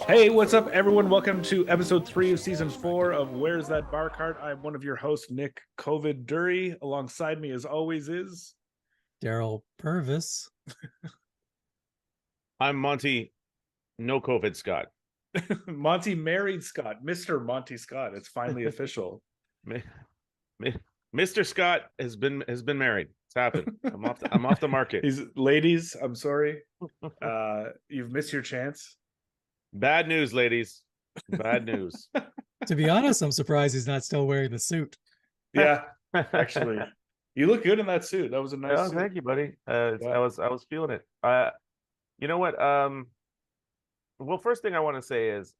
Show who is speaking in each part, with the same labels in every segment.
Speaker 1: Hey, what's up, everyone? Welcome to episode 3 of season 4 of Where's That Bar Cart? I'm one of your hosts, Nick COVID Dury. Alongside me, as always, is
Speaker 2: Daryl Purvis.
Speaker 3: I'm Monty, no COVID Scott.
Speaker 1: Monty married Scott, Mr. Monty Scott. It's finally official.
Speaker 3: Mr. Scott has been married. It's happened. I'm off the market.
Speaker 1: Ladies, I'm sorry. You've missed your chance.
Speaker 3: Bad news, ladies. Bad news.
Speaker 2: To be honest, I'm surprised he's not still wearing the suit.
Speaker 1: Yeah, actually. You look good in that suit. That was a nice suit.
Speaker 3: Thank you, buddy. I was feeling it. You know what? Well, first thing I want to say is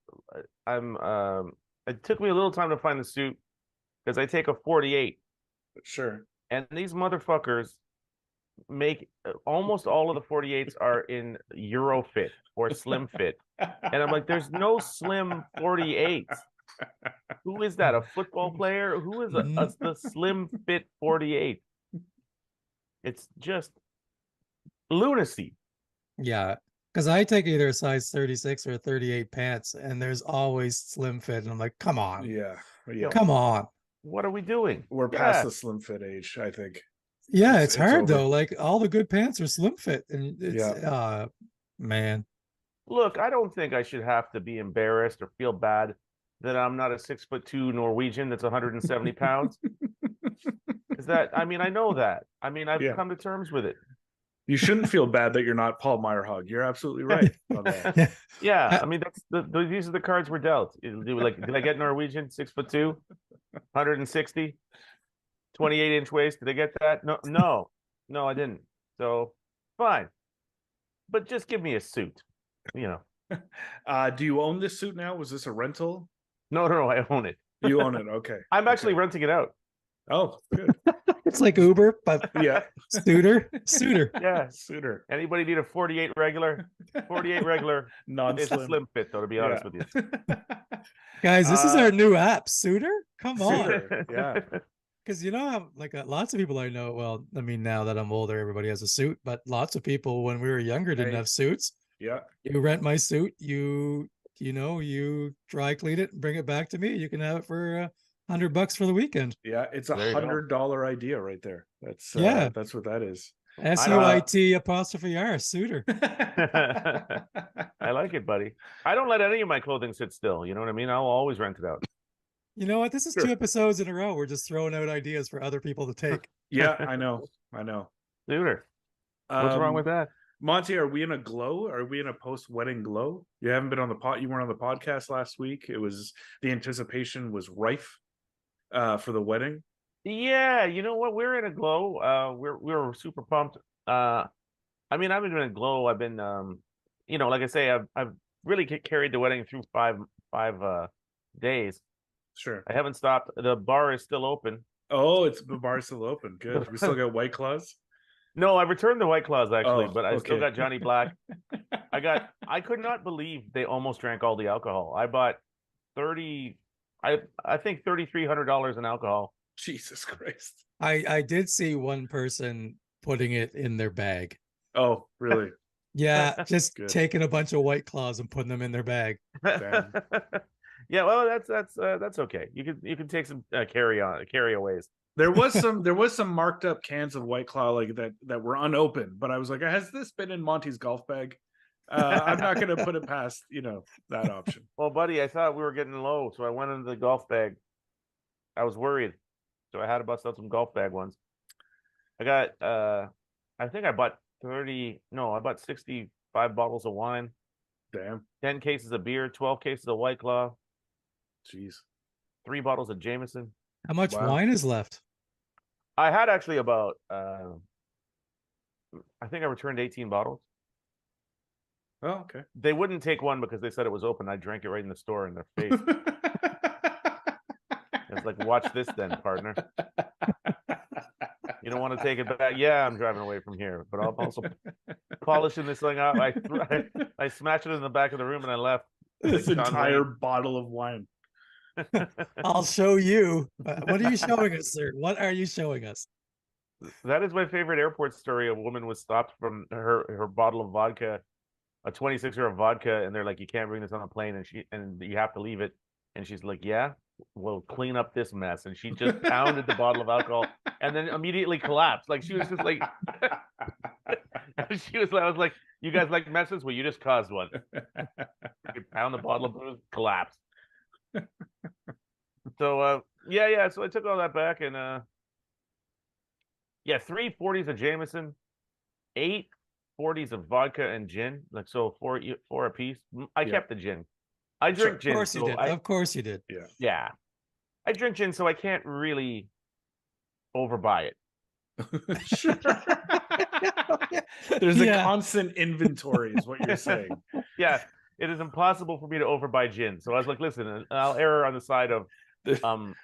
Speaker 3: it took me a little time to find the suit because I take a 48.
Speaker 1: Sure.
Speaker 3: And these motherfuckers make almost all of the 48s are in Euro fit or slim fit. And I'm like, there's no slim 48. Who is that? A football player? Who is the slim fit 48? It's just lunacy.
Speaker 2: Yeah, because I take either a size 36 or 38 pants, and there's always slim fit. And I'm like, come on.
Speaker 1: Yeah.
Speaker 2: Come on.
Speaker 3: What are we doing?
Speaker 1: We're past the slim fit age, I think.
Speaker 2: Yeah, it's hard though. Like all the good pants are slim fit, and it's man.
Speaker 3: Look, I don't think I should have to be embarrassed or feel bad that I'm not a 6'2" Norwegian that's 170 pounds. Is that? I mean, I know that. I mean, I've come to terms with it.
Speaker 1: You shouldn't feel bad that you're not Paul Meyerhog. You're absolutely right on that.
Speaker 3: Yeah, I mean, these are the cards we're dealt. Like, did I get Norwegian 6'2", 160, 28-inch waist? Did I get that? No, I didn't. So fine, but just give me a suit, you know.
Speaker 1: Do you own this suit now? Was this a rental?
Speaker 3: No, I own it.
Speaker 1: You own it. Okay.
Speaker 3: I'm actually renting it out.
Speaker 1: Oh, good.
Speaker 2: It's like Uber, but suitor.
Speaker 3: Yeah,
Speaker 1: suitor.
Speaker 3: Anybody need a 48 regular? 48 regular. It's a slim fit, though, to be honest with you.
Speaker 2: Guys, this is our new app, Suitor. Come on.
Speaker 1: Suitor. Yeah.
Speaker 2: Because like lots of people I know. Well, I mean, now that I'm older, everybody has a suit, but lots of people when we were younger didn't have suits.
Speaker 1: Yeah.
Speaker 2: You rent my suit. You dry clean it and bring it back to me. You can have it for $100 for the weekend.
Speaker 1: Yeah, it's $100 idea right there. That's that's what that is.
Speaker 2: SUIT_R suitor.
Speaker 3: I like it, buddy. I don't let any of my clothing sit still. You know what I mean? I'll always rent it out.
Speaker 2: You know what? This is 2 episodes in a row. We're just throwing out ideas for other people to take.
Speaker 1: Yeah, I know.
Speaker 3: Suitor. What's wrong with that?
Speaker 1: Monty, are we in a glow? Are we in a post-wedding glow? You haven't been on the you weren't on the podcast last week. It was the anticipation was rife for the wedding.
Speaker 3: Yeah, you know what? We're in a glow. We're super pumped. I mean, I've been in a glow. I've been like I say, I've really carried the wedding through five days.
Speaker 1: Sure.
Speaker 3: I haven't stopped. The bar is still open.
Speaker 1: Oh, the bar is still open. Good. We still got White Claws?
Speaker 3: No, I returned the White Claws actually, but I still got Johnny Black. I could not believe they almost drank all the alcohol. I bought I think $3,300 in alcohol.
Speaker 1: Jesus Christ.
Speaker 2: I did see one person putting it in their bag.
Speaker 1: Oh, really?
Speaker 2: Yeah, just taking a bunch of White Claws and putting them in their bag.
Speaker 3: Yeah, well, that's okay. You can take some carryaways.
Speaker 1: There was some marked up cans of White Claw like that were unopened, but I was like, has this been in Monty's golf bag? I'm not going to put it past that option.
Speaker 3: Well, buddy, I thought we were getting low, so I went into the golf bag. I was worried, so I had to bust out some golf bag ones. I got I think I bought 65 bottles of wine.
Speaker 1: Damn.
Speaker 3: 10 cases of beer, 12 cases of White Claw.
Speaker 1: Jeez.
Speaker 3: 3 bottles of Jameson.
Speaker 2: How much wine is left?
Speaker 3: I had actually about I think I returned 18 bottles.
Speaker 1: Oh, okay.
Speaker 3: They wouldn't take one because they said it was open. I drank it right in the store in their face. It's like, watch this then, partner. You don't want to take it back? Yeah, I'm driving away from here, but I'm also polishing this thing up. I smashed it in the back of the room and I left.
Speaker 1: This entire bottle of wine.
Speaker 2: I'll show you. What are you showing us, sir? What are you showing us?
Speaker 3: That is my favorite airport story. A woman was stopped from her bottle of vodka a 26er of vodka, and they're like, you can't bring this on a plane, and you have to leave it. And she's like, yeah, we'll clean up this mess. And she just pounded the bottle of alcohol and then immediately collapsed. Like she was just like, I was like, you guys like messes? Well, you just caused one. You pound the bottle of booze, collapse. So yeah. So I took all that back, and 3 40s of Jameson, 8 40s of vodka and gin, like so four a piece. I kept the gin. I drink gin.
Speaker 2: Of course you did. Of course you did.
Speaker 3: Yeah. I drink gin, so I can't really overbuy it.
Speaker 1: Sure. There's a constant inventory, is what you're saying.
Speaker 3: Yeah, it is impossible for me to overbuy gin. So I was like, listen, I'll err on the side of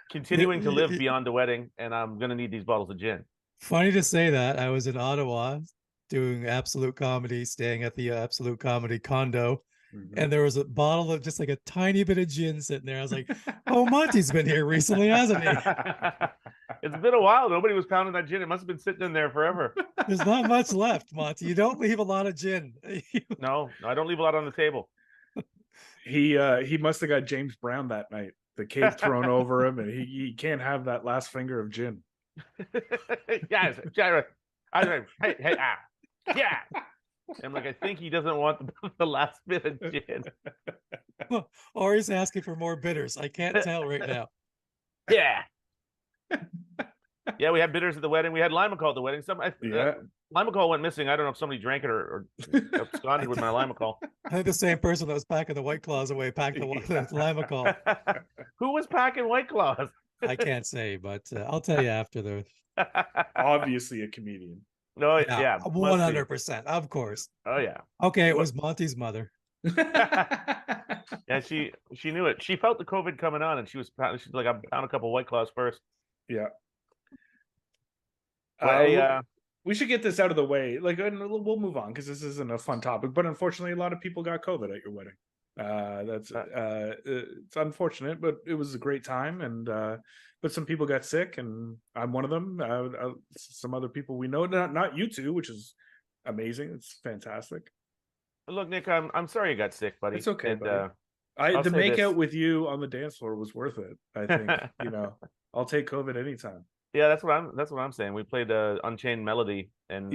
Speaker 3: continuing to live beyond the wedding, and I'm gonna need these bottles of gin.
Speaker 2: Funny to say that. I was in Ottawa doing Absolute Comedy, staying at the Absolute Comedy condo. And there was a bottle of just like a tiny bit of gin sitting there. I was like, oh, Monty's been here recently, hasn't he?
Speaker 3: It's been a while. Nobody was pounding that gin. It must have been sitting in there forever.
Speaker 2: There's not much left, Monty. You don't leave a lot of gin.
Speaker 3: No, I don't leave a lot on the table.
Speaker 1: He must have got James Brown that night. The cake thrown over him, and he can't have that last finger of gin.
Speaker 3: Yes, hey, yeah. I'm like, I think he doesn't want the last bit of gin.
Speaker 2: Or he's asking for more bitters. I can't tell right now.
Speaker 3: Yeah. Yeah, we had bitters at the wedding. We had Limacol at the wedding. Limacol went missing. I don't know if somebody drank it or absconded with my Limacol.
Speaker 2: I think the same person that was packing the White Claws away packed the Limacol.
Speaker 3: Who was packing White Claws?
Speaker 2: I can't say, but I'll tell you after the.
Speaker 1: Obviously a comedian.
Speaker 3: No, yeah,
Speaker 2: 100%, of course.
Speaker 3: Oh yeah.
Speaker 2: Okay, it was Monty's mother.
Speaker 3: Yeah, she knew it. She felt the COVID coming on, and she's like, I'm pound a couple White Claws first.
Speaker 1: Yeah.
Speaker 3: We
Speaker 1: should get this out of the way. Like, and we'll move on because this isn't a fun topic. But unfortunately, a lot of people got COVID at your wedding. It's unfortunate, but it was a great time, and but some people got sick, and I'm one of them. Some other people we know, not you two, which is amazing. It's fantastic.
Speaker 3: Look, Nick, I'm sorry you got sick, buddy.
Speaker 1: It's okay,
Speaker 3: and,
Speaker 1: buddy. The make out with you on the dance floor was worth it. I think I'll take COVID anytime.
Speaker 3: Yeah, that's what I'm saying. We played Unchained Melody, and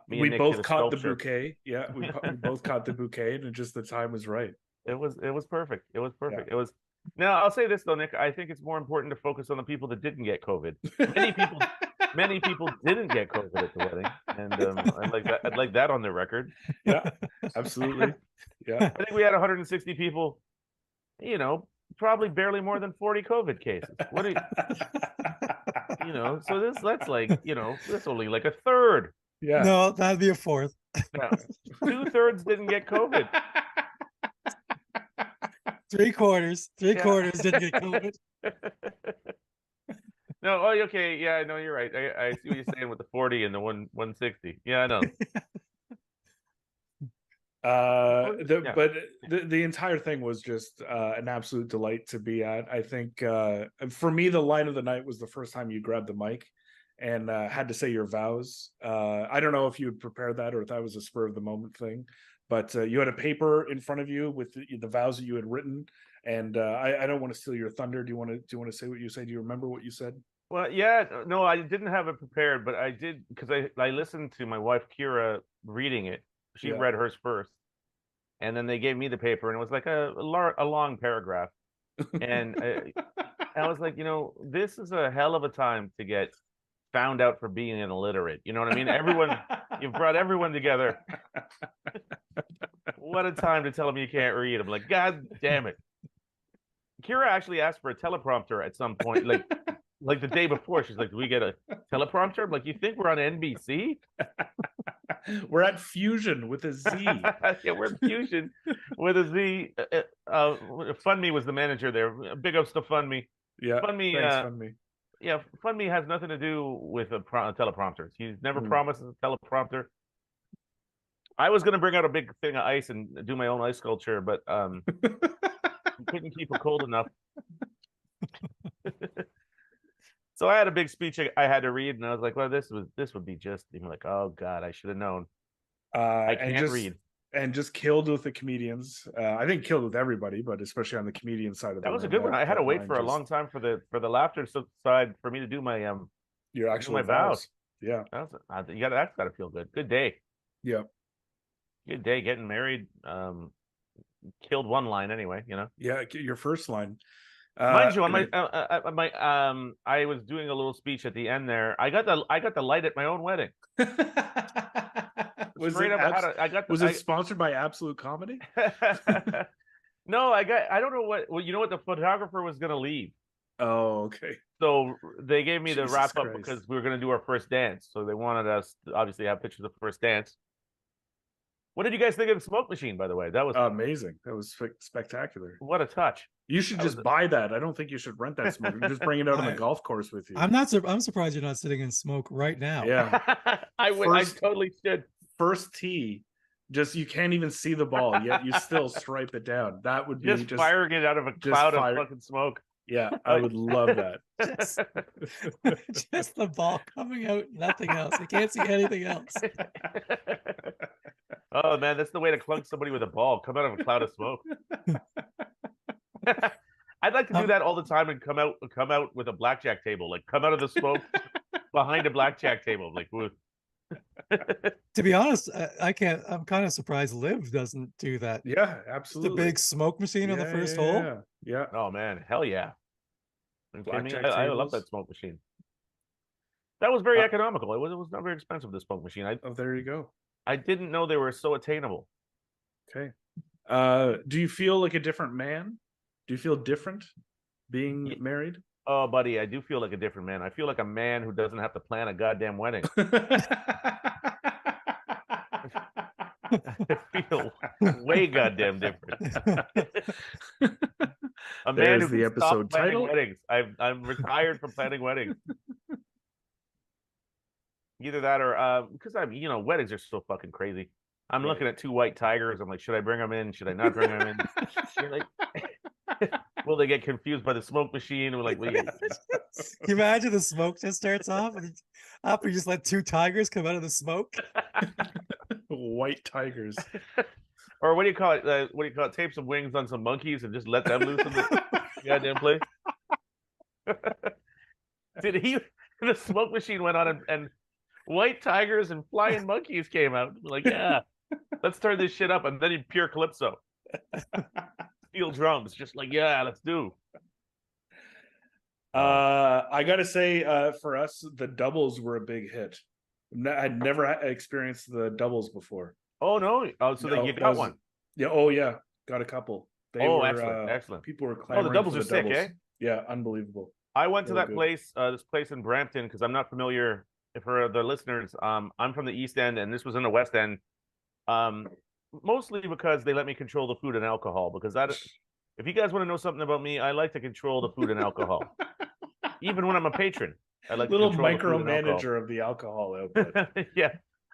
Speaker 1: we both caught the bouquet. Yeah, we both caught the bouquet, and just the time was right.
Speaker 3: It was perfect. It was perfect.
Speaker 1: Yeah.
Speaker 3: It was. Now I'll say this though, Nick. I think it's more important to focus on the people that didn't get COVID. Many people didn't get COVID at the wedding, and I'd like that on the record.
Speaker 1: Yeah, absolutely. Yeah,
Speaker 3: I think we had 160 people. Probably barely more than 40 COVID cases. What do you? So that's like that's only like a third.
Speaker 1: Yeah.
Speaker 2: No, that'd be a fourth.
Speaker 3: Yeah. 2/3 didn't get COVID.
Speaker 2: 3/4 didn't get COVID.
Speaker 3: No, okay, yeah, no, you're right. I see what you're saying with the 40 and the 160. Yeah, I know.
Speaker 1: But the entire thing was just an absolute delight to be at. I think for me, the line of the night was the first time you grabbed the mic and had to say your vows. I don't know if you had prepared that or if that was a spur of the moment thing, but you had a paper in front of you with the vows that you had written. And I don't want to steal your thunder. Do you want to say what you said? Do you remember what you said?
Speaker 3: Well, yeah, no, I didn't have it prepared, but I did because I listened to my wife Kira reading it. She read hers first, and then they gave me the paper, and it was like a long paragraph. And I was like, this is a hell of a time to get found out for being illiterate. You know what I mean? You've brought everyone together. What a time to tell them you can't read. I'm like, God damn it. Kira actually asked for a teleprompter at some point, like the day before. She's like, do we get a teleprompter? I'm like, you think we're on NBC?
Speaker 1: We're at Fusion with a Z.
Speaker 3: Yeah, we're at Fusion with a Z. FundMe was the manager there. Big ups to FundMe.
Speaker 1: Yeah,
Speaker 3: FundMe.
Speaker 1: Thanks, FundMe.
Speaker 3: Yeah, FundMe has nothing to do with a teleprompter. He's never promised a teleprompter. I was going to bring out a big thing of ice and do my own ice sculpture, but couldn't keep it cold enough. So I had a big speech I had to read, and I was like, well, this would be just like, oh God, I should have known. I can't read.
Speaker 1: and just killed with the comedians. I think killed with everybody, but especially on the comedian side of
Speaker 3: That
Speaker 1: the
Speaker 3: was a
Speaker 1: room,
Speaker 3: good one. I had to wait
Speaker 1: line
Speaker 3: for a long time for the laughter side for me to do my
Speaker 1: your
Speaker 3: do
Speaker 1: actual
Speaker 3: my vows.
Speaker 1: Yeah,
Speaker 3: That's got to feel good. Good day.
Speaker 1: yeah,
Speaker 3: Good day getting married. Killed one line anyway,
Speaker 1: yeah. Your first line.
Speaker 3: Mind you, on my I was doing a little speech at the end there. I got the light at my own wedding.
Speaker 1: Was
Speaker 3: Straight
Speaker 1: it
Speaker 3: up,
Speaker 1: was it sponsored by Absolute Comedy?
Speaker 3: No, I don't know what. Well, you know what? The photographer was gonna leave.
Speaker 1: Oh, okay.
Speaker 3: So they gave me the
Speaker 1: Jesus
Speaker 3: wrap up
Speaker 1: Christ.
Speaker 3: because we were gonna do our first dance. So they wanted us to obviously have pictures of the first dance. What did you guys think of the smoke machine, by the way? That was
Speaker 1: amazing. That was spectacular.
Speaker 3: What a touch.
Speaker 1: You should just buy that. I don't think you should rent that smoke. You just bring it out on the golf course with you.
Speaker 2: I'm surprised you're not sitting in smoke right now.
Speaker 1: Yeah.
Speaker 3: I totally should.
Speaker 1: First tee, just you can't even see the ball, yet you still stripe it down. That would be
Speaker 3: just firing it out of a cloud of fucking smoke.
Speaker 1: Yeah, I would love that.
Speaker 2: Just the ball coming out, nothing else. I can't see anything else.
Speaker 3: Oh man, that's the way to clunk somebody with a ball. Come out of a cloud of smoke. I'd like to do that all the time and come out with a blackjack table. Like come out of the smoke behind a blackjack table. Like
Speaker 2: to be honest, I can't. I'm kind of surprised Liv doesn't do that.
Speaker 1: Yeah, absolutely.
Speaker 2: The big smoke machine on the first hole.
Speaker 1: Yeah.
Speaker 3: Oh man, hell yeah. I love that smoke machine. That was very economical. It was not very expensive. The smoke machine.
Speaker 1: There you go.
Speaker 3: I didn't know they were so attainable.
Speaker 1: Okay. Do you feel like a different man? Do you feel different being married?
Speaker 3: Oh, buddy, I do feel like a different man. I feel like a man who doesn't have to plan a goddamn wedding. I feel way goddamn different. A man who
Speaker 1: the episode title.
Speaker 3: Weddings. I'm retired from planning weddings. Either that or because weddings are so fucking crazy. I'm looking at two white tigers. I'm like, should I bring them in? Should I not bring them in? You're like, will they get confused by the smoke machine? We're like,
Speaker 2: Can you imagine the smoke just starts off and after you just let two tigers come out of the smoke?
Speaker 1: White tigers.
Speaker 3: Or what do you call it? Tape some wings on some monkeys and just let them loose in the goddamn place. The smoke machine went on and white tigers and flying monkeys came out. Like, yeah, let's turn this shit up. And then he pure calypso. Steel drums, just like, yeah, let's do.
Speaker 1: I gotta say, for us, the doubles were a big hit. I'd never experienced the doubles before.
Speaker 3: Oh no! Oh, so you got one?
Speaker 1: Yeah. Oh yeah, got a couple. They were
Speaker 3: excellent.
Speaker 1: People were clamoring.
Speaker 3: Oh, the doubles are sick, eh?
Speaker 1: Yeah, unbelievable.
Speaker 3: I went to that place, this place in Brampton, because I'm not familiar. For the listeners, I'm from the East End, and this was in the West End. Mostly because they let me control the food and alcohol. Because if you guys want to know something about me, I like to control the food and alcohol. Even when I'm a patron, I like
Speaker 1: little micromanager of the alcohol output.
Speaker 3: Yeah,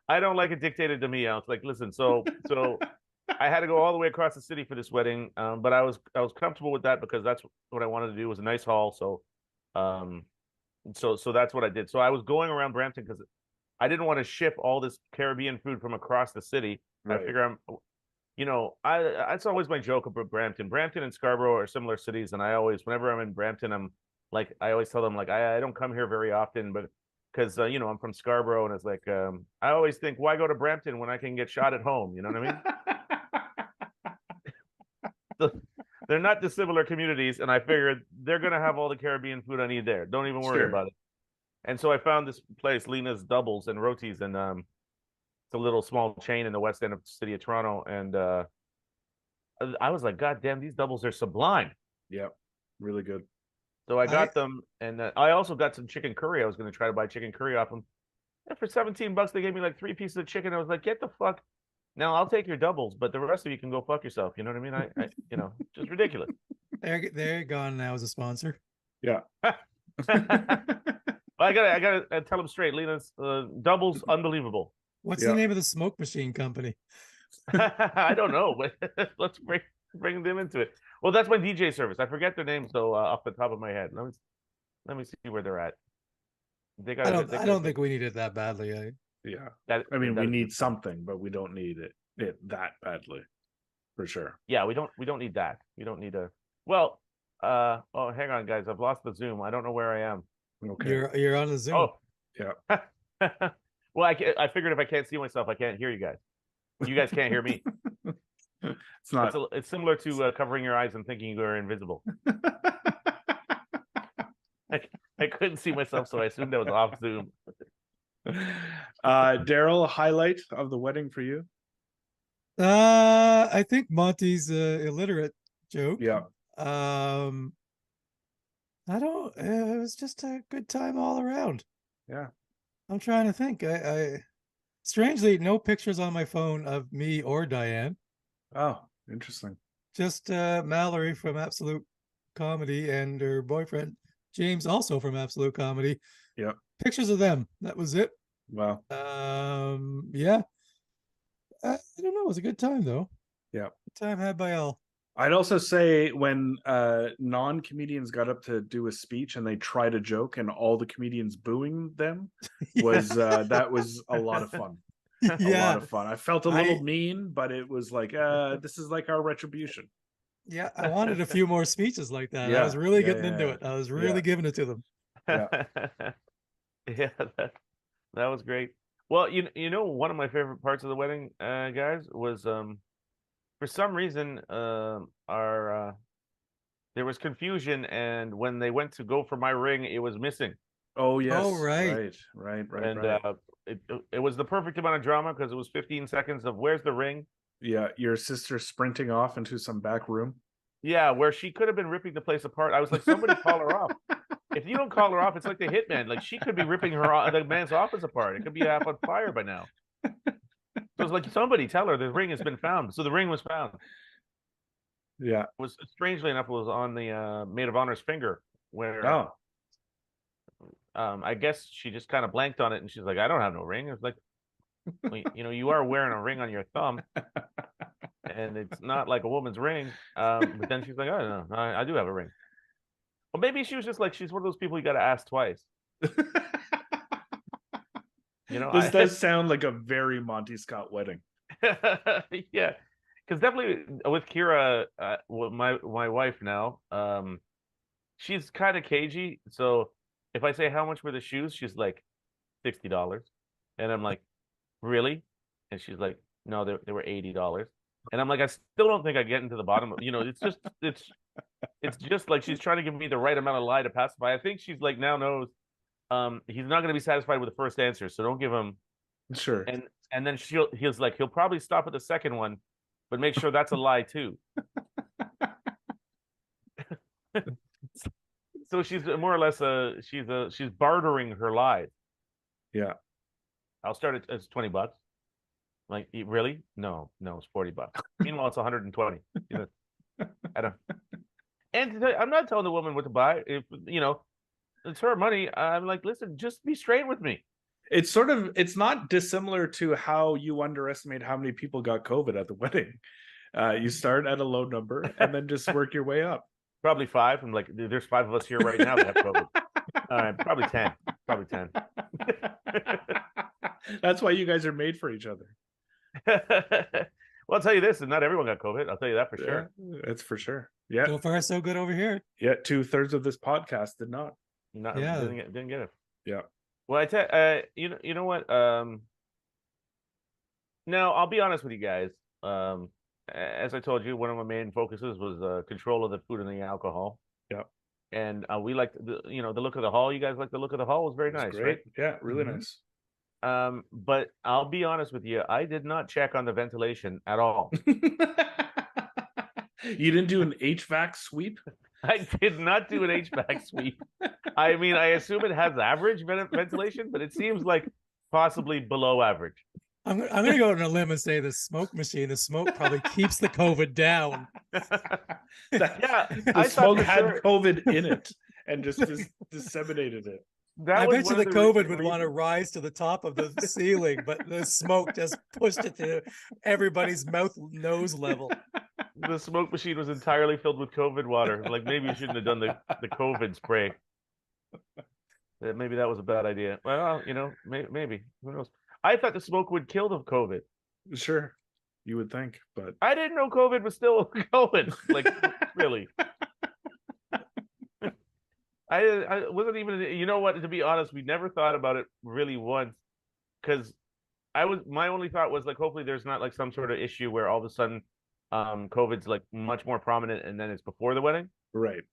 Speaker 3: I don't like it dictated to me. I was like, listen, so I had to go all the way across the city for this wedding, but I was comfortable with that because that's what I wanted to do. It was a nice hall, so that's what I did. So I was going around Brampton because I didn't want to ship all this Caribbean food from across the city. Right. I figure that's always my joke about Brampton. Brampton and Scarborough are similar cities, and whenever I'm in Brampton, I always tell them like I don't come here very often, but because I'm from Scarborough, and it's like I always think, why go to Brampton when I can get shot at home? You know what I mean? They're not dissimilar communities, and I figured they're gonna have all the Caribbean food I need there. Don't even worry about it. And so I found this place, Lena's Doubles and Rotis, and it's a little small chain in the West End of the city of Toronto, and I was like, God damn, these doubles are sublime.
Speaker 1: Yeah, really good.
Speaker 3: So I got them, and I also got some chicken curry. I was going to try to buy chicken curry off them. And for $17, they gave me like 3 pieces of chicken. I was like, get the fuck. Now I'll take your doubles, but the rest of you can go fuck yourself. You know what I mean? I just ridiculous.
Speaker 2: They're gone now as a sponsor.
Speaker 1: Yeah.
Speaker 3: I gotta tell them straight. Lena's doubles, unbelievable.
Speaker 2: What's the name of the smoke machine company?
Speaker 3: I don't know, but let's bring them into it. Well, that's my DJ service. I forget their names though off the top of my head. Let me see where they're at.
Speaker 2: I don't think we need it that badly.
Speaker 1: Yeah.
Speaker 3: That
Speaker 1: I mean,
Speaker 3: that
Speaker 1: we
Speaker 3: is
Speaker 1: need
Speaker 3: just-
Speaker 1: something, but we don't need it that badly, for sure.
Speaker 3: Yeah, we don't need that. We don't need a. Well, oh, hang on, guys. I've lost the Zoom. I don't know where I am.
Speaker 1: Okay.
Speaker 2: You're on the Zoom.
Speaker 3: Oh,
Speaker 1: Yeah.
Speaker 3: well, I figured if I can't see myself, I can't hear you guys. You guys can't hear me.
Speaker 1: It's not.
Speaker 3: It's similar to covering your eyes and thinking you are invisible. I couldn't see myself, so I assumed I was off Zoom.
Speaker 1: Daryl, a highlight of the wedding for you?
Speaker 2: I think Monty's illiterate joke.
Speaker 1: Yeah.
Speaker 2: I don't. It was just a good time all around.
Speaker 1: Yeah.
Speaker 2: I'm trying to think. I strangely no pictures on my phone of me or Diane.
Speaker 1: Oh, interesting.
Speaker 2: Just Mallory from Absolute Comedy and her boyfriend James, also from Absolute Comedy.
Speaker 1: Yeah.
Speaker 2: Pictures of them. That was it.
Speaker 1: Wow.
Speaker 2: Yeah. I don't know. It was a good time though.
Speaker 1: Yeah.
Speaker 2: Good time had by all.
Speaker 1: I'd also say when non-comedians got up to do a speech and they tried a joke and all the comedians booing them was that was a lot of fun. A lot of fun. I felt a little mean, but it was like this is like our retribution.
Speaker 2: Yeah, I wanted a few more speeches like that. I was really getting into it. I was really giving it to them.
Speaker 1: Yeah.
Speaker 3: Yeah, that was great. Well, you know, one of my favorite parts of the wedding, guys, was for some reason there was confusion, and when they went to go for my ring, it was missing.
Speaker 1: Oh yes.
Speaker 2: Oh right.
Speaker 3: And it was the perfect amount of drama because it was 15 seconds of where's the ring?
Speaker 1: Yeah, your sister sprinting off into some back room.
Speaker 3: Yeah, where she could have been ripping the place apart. I was like, somebody call her off. If you don't call her off, it's like the hitman. Like she could be ripping the man's office apart. It could be half on fire by now. So it's like somebody tell her the ring has been found. So the ring was found.
Speaker 1: Yeah.
Speaker 3: It was strangely enough, it was on the maid of honor's finger where I guess she just kind of blanked on it and she's like, I don't have no ring. It's like, well, you know, you are wearing a ring on your thumb. And it's not like a woman's ring. But then she's like, I don't know, I do have a ring. Well, maybe she was just like, she's one of those people you got to ask twice. You know,
Speaker 1: this does sound like a very Monty Scott wedding.
Speaker 3: Yeah, because definitely with Kira, my wife now, she's kind of cagey. So if I say how much were the shoes, she's like $60, and I'm like, really? And she's like, no, they were $80. And I'm like, I still don't think I get into the bottom of, you know, it's just like she's trying to give me the right amount of lie to pacify. I think she's like now knows he's not going to be satisfied with the first answer, so don't give him.
Speaker 1: Sure.
Speaker 3: And then he'll probably stop at the second one, but make sure that's a lie too. So she's more or less she's bartering her lies.
Speaker 1: Yeah.
Speaker 3: I'll start at $20. Like, really? No, it's $40. Meanwhile, it's 120. You know, I don't. And I'm not telling the woman what to buy. If you know, it's her money. I'm like, listen, just be straight with me.
Speaker 1: It's not dissimilar to how you underestimate how many people got COVID at the wedding. You start at a low number and then just work your way up.
Speaker 3: Probably 5. I'm like, there's 5 of us here right now that have COVID. All right, probably 10. Probably 10.
Speaker 1: That's why you guys are made for each other.
Speaker 3: Well, I'll tell you this, and not everyone got COVID. I'll tell you that for sure.
Speaker 1: That's for sure. Yeah.
Speaker 2: So far, so good over here.
Speaker 1: Yeah, 2/3 of this podcast did not.
Speaker 3: Didn't get it.
Speaker 1: Yeah.
Speaker 3: Well, you know what? Now I'll be honest with you guys. As I told you, one of my main focuses was control of the food and the alcohol.
Speaker 1: Yeah.
Speaker 3: And we liked the look of the hall. You guys liked the look of the hall. It was very nice,
Speaker 1: great.
Speaker 3: right?
Speaker 1: Yeah, really nice.
Speaker 3: But I'll be honest with you, I did not check on the ventilation at all.
Speaker 1: You didn't do an HVAC sweep?
Speaker 3: I did not do an HVAC sweep. I mean, I assume it has average ventilation, but it seems like possibly below average.
Speaker 2: I'm going to go on a limb and say the smoke probably keeps the COVID down.
Speaker 1: The smoke had COVID in it and just disseminated it.
Speaker 2: I bet you the COVID would want to rise to the top of the ceiling, but the smoke just pushed it to everybody's nose level.
Speaker 3: The smoke machine was entirely filled with COVID water. Like, maybe you shouldn't have done the COVID spray. Maybe that was a bad idea. Well, you know, maybe. Who knows? I thought the smoke would kill the COVID.
Speaker 1: Sure, you would think, but
Speaker 3: I didn't know COVID was still going. Like, really. I wasn't even. You know what? To be honest, we never thought about it really once, because my only thought was like, hopefully there's not like some sort of issue where all of a sudden, COVID's like much more prominent, and then it's before the wedding.
Speaker 1: right,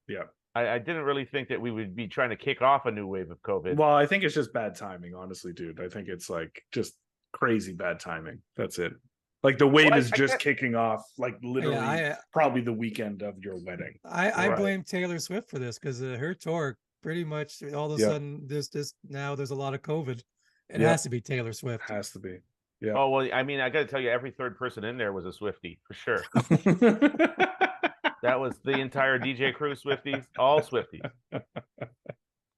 Speaker 1: yeah.
Speaker 3: I didn't really think that we would be trying to kick off a new wave of COVID.
Speaker 1: Well, I think it's just bad timing, honestly, dude. I think it's like just crazy bad timing. That's it. Like the wave is just kicking off, like literally probably the weekend of your wedding.
Speaker 2: I blame Taylor Swift for this, because her tour pretty much all of a sudden there's a lot of COVID. It has to be Taylor Swift.
Speaker 1: Has to be. Yeah.
Speaker 3: Oh well, I mean, I got to tell you, every third person in there was a Swiftie for sure. That was the entire DJ crew, Swifties, all Swifties.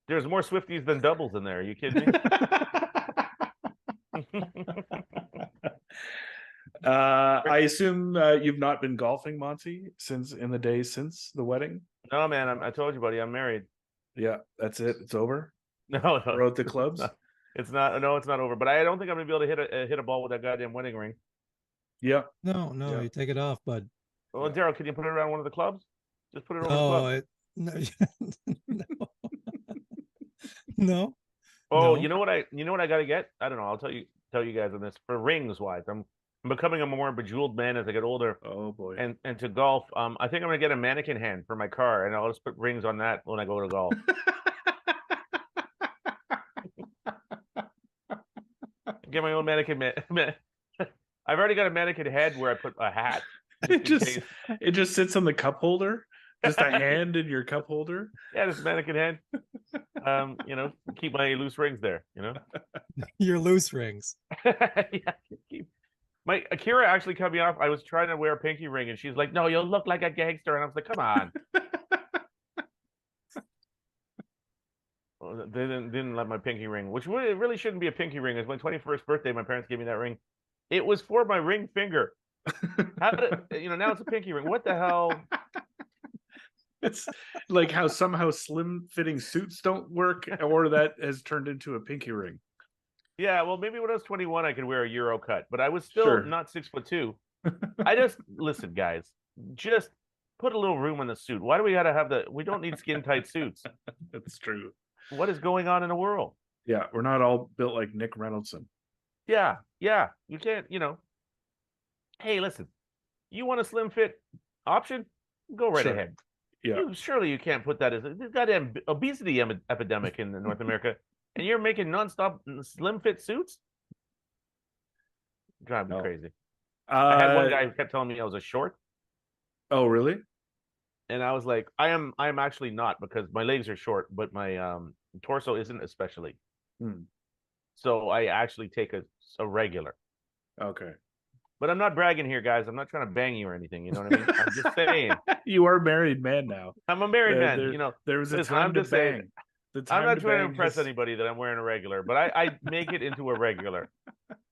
Speaker 3: There's more Swifties than doubles in there. Are you kidding me?
Speaker 1: I assume you've not been golfing, Monty, since in the days since the wedding.
Speaker 3: No, man. I told you, buddy. I'm married.
Speaker 1: Yeah, that's it. It's over.
Speaker 3: No.
Speaker 1: Throw out the clubs.
Speaker 3: It's not. No, it's not over. But I don't think I'm gonna be able to hit a ball with that goddamn wedding ring.
Speaker 1: Yeah.
Speaker 2: No,
Speaker 1: Yeah.
Speaker 2: You take it off, bud.
Speaker 3: Well, Daryl, can you put it around one of the clubs? Just put it over the club.
Speaker 2: No. No.
Speaker 3: Oh,
Speaker 2: No.
Speaker 3: you know what I got to get? I don't know. I'll tell you guys on this. For rings wise, I'm becoming a more bejeweled man as I get older.
Speaker 1: Oh boy.
Speaker 3: And to golf, I think I'm gonna get a mannequin hand for my car, and I'll just put rings on that when I go to golf. Get my own mannequin man. I've already got a mannequin head where I put a hat.
Speaker 1: It just sits on the cup holder. Just a hand in your cup holder.
Speaker 3: Yeah, just a mannequin hand. Keep my loose rings there.
Speaker 2: Your loose rings.
Speaker 3: Yeah, my Akira actually cut me off. I was trying to wear a pinky ring, and she's like, "No, you'll look like a gangster." And I was like, "Come on." Well, they didn't let my pinky ring, which really shouldn't be a pinky ring. It was my 21st birthday. My parents gave me that ring. It was for my ring finger. How did now it's a pinky ring. What the hell?
Speaker 1: It's like how somehow slim-fitting suits don't work, or that has turned into a pinky ring.
Speaker 3: Yeah, well, maybe when I was 21, I could wear a Euro cut, but I was still not 6'2". I just listen, guys. Just put a little room in the suit. Why do we gotta have we don't need skin tight suits.
Speaker 1: That's true.
Speaker 3: What is going on in the world?
Speaker 1: Yeah, we're not all built like Nick Reynoldson.
Speaker 3: Yeah. You can't, Hey, listen, you want a slim fit option? Go right ahead.
Speaker 1: Yeah.
Speaker 3: Surely you can't put that as a goddamn obesity epidemic in North America, and you're making nonstop slim fit suits? Drive me crazy. I had one guy who kept telling me I was a short.
Speaker 1: Oh, really?
Speaker 3: And I was like, I am actually not, because my legs are short, but my torso isn't especially. So I actually take a regular.
Speaker 1: Okay.
Speaker 3: But I'm not bragging here, guys. I'm not trying to bang you or anything. You know what I mean? I'm just saying.
Speaker 1: You are a married man now.
Speaker 3: I'm a married man.
Speaker 1: There was a time to bang.
Speaker 3: I'm not trying to impress anybody that I'm wearing a regular, but I make it into a regular.